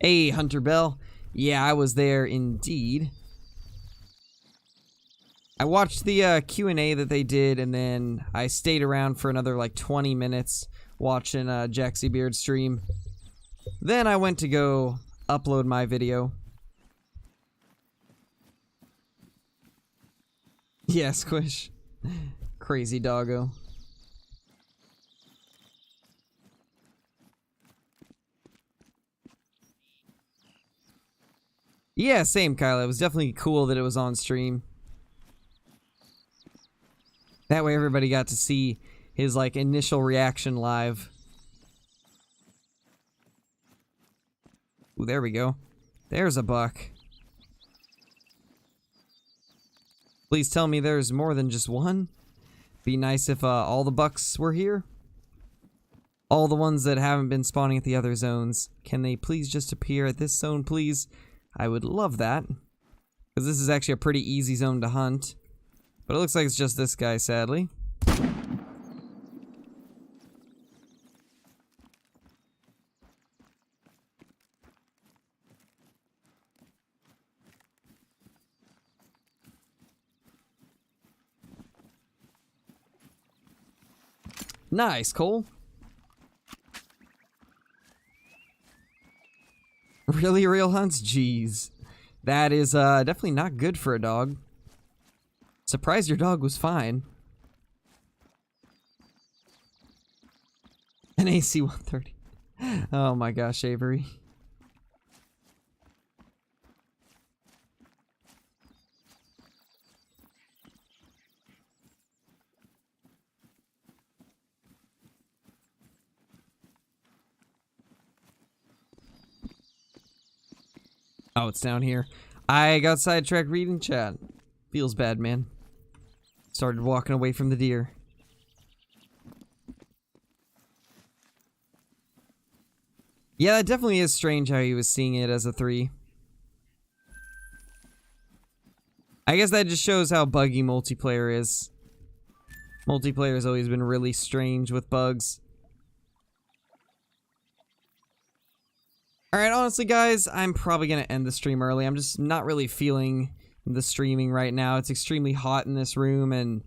Hey, Hunter Bell. Yeah, I was there indeed. I watched the Q&A that they did, and then I stayed around for another like 20 minutes watching Jaxie Beard stream. Then I went to go upload my video. Yeah, Squish. Crazy doggo. Yeah, same, Kyle. It was definitely cool that it was on stream. That way everybody got to see his, like, initial reaction live. Ooh, there we go. There's a buck. Please tell me there's more than just one. Be nice if all the bucks were here. All the ones that haven't been spawning at the other zones. Can they please just appear at this zone, please? I would love that. Because this is actually a pretty easy zone to hunt. But it looks like it's just this guy, sadly. Nice, Cole. Really, real hunts? Jeez. That is definitely not good for a dog. Surprised your dog was fine. An AC 130. Oh my gosh, Avery. Oh, it's down here. I got sidetracked reading chat. Feels bad, man. Started walking away from the deer. Yeah, that definitely is strange how he was seeing it as a 3. I guess that just shows how buggy multiplayer is. Multiplayer has always been really strange with bugs. Alright, honestly guys, I'm probably going to end the stream early. I'm just not really feeling the streaming right now. It's extremely hot in this room, and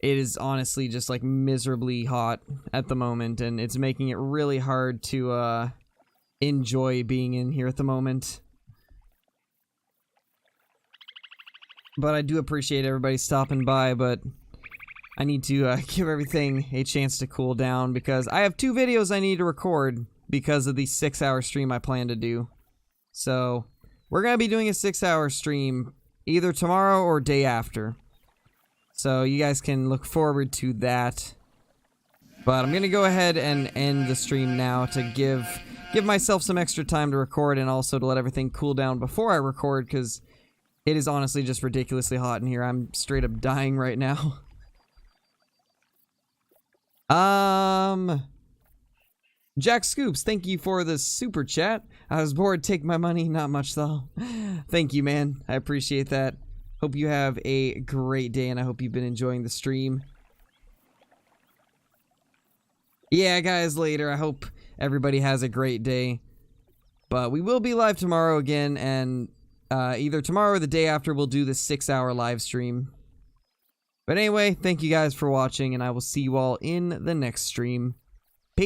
it is honestly just like miserably hot at the moment, and it's making it really hard to enjoy being in here at the moment. But I do appreciate everybody stopping by, but I need to give everything a chance to cool down because I have 2 videos I need to record because of the 6-hour stream I plan to do. So, we're going to be doing a 6-hour stream either tomorrow or day after. So, you guys can look forward to that. But I'm going to go ahead and end the stream now to give myself some extra time to record and also to let everything cool down before I record because it is honestly just ridiculously hot in here. I'm straight up dying right now. Jack Scoops, thank you for the super chat. I was bored, take my money, not much though. Thank you, man. I appreciate that. Hope you have a great day, and I hope you've been enjoying the stream. Yeah, guys, later. I hope everybody has a great day. But we will be live tomorrow again, and either tomorrow or the day after we'll do the 6-hour live stream. But anyway, thank you guys for watching, and I will see you all in the next stream.